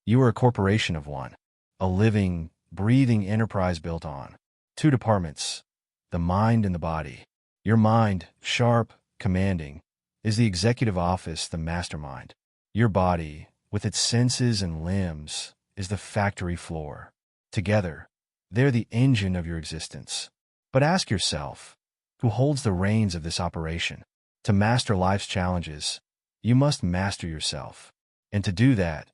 You are a corporation of one, a living, breathing enterprise built on two departments, the mind and the body. Your mind, sharp, commanding, is the executive office, the mastermind. Your body, with its senses and limbs, is the factory floor. Together, they're the engine of your existence. But ask yourself, who holds the reins of this operation? To master life's challenges, you must master yourself. And to do that,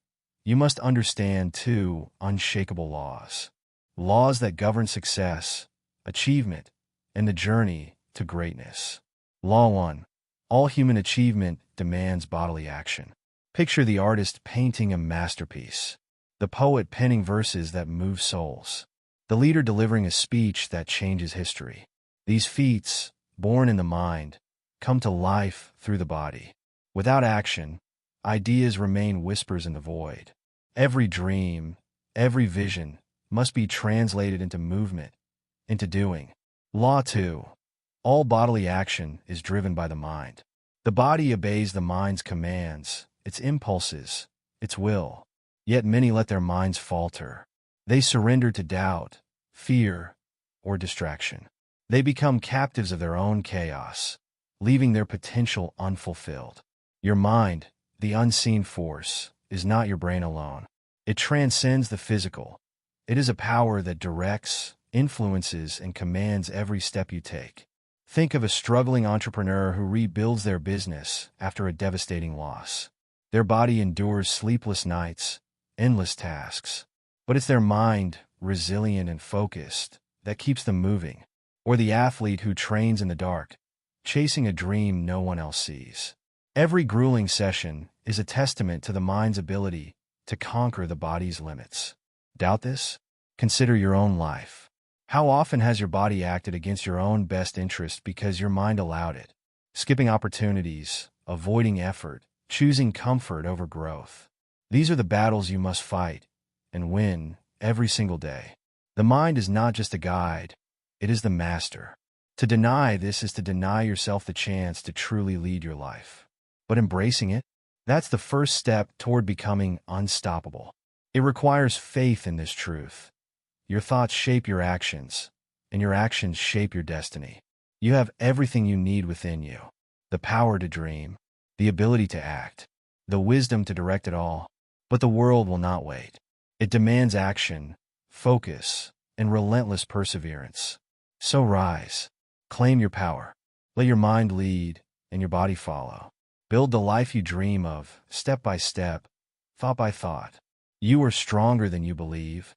you must understand two unshakable laws. Laws that govern success, achievement, and the journey to greatness. Law 1. All human achievement demands bodily action. Picture the artist painting a masterpiece, the poet penning verses that move souls, the leader delivering a speech that changes history. These feats, born in the mind, come to life through the body. Without action, ideas remain whispers in the void. Every dream, every vision must be translated into movement, into doing. Law 2. All bodily action is driven by the mind. The body obeys the mind's commands, its impulses, its will. Yet many let their minds falter. They surrender to doubt, fear, or distraction. They become captives of their own chaos, leaving their potential unfulfilled. Your mind, the unseen force, is not your brain alone. It transcends the physical. It is a power that directs, influences, and commands every step you take. Think of a struggling entrepreneur who rebuilds their business after a devastating loss. Their body endures sleepless nights, endless tasks, but it's their mind, resilient and focused, that keeps them moving. Or the athlete who trains in the dark, chasing a dream no one else sees. Every grueling session is a testament to the mind's ability to conquer the body's limits. Doubt this? Consider your own life. How often has your body acted against your own best interest because your mind allowed it? Skipping opportunities, avoiding effort, choosing comfort over growth. These are the battles you must fight and win every single day. The mind is not just a guide, it is the master. To deny this is to deny yourself the chance to truly lead your life. But embracing it, that's the first step toward becoming unstoppable. It requires faith in this truth. Your thoughts shape your actions, and your actions shape your destiny. You have everything you need within you: the power to dream, the ability to act, the wisdom to direct it all. But the world will not wait. It demands action, focus, and relentless perseverance. So rise, claim your power. Let your mind lead, and your body follow. Build the life you dream of, step by step, thought by thought. You are stronger than you believe,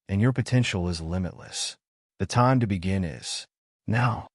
and your potential is limitless. The time to begin is now.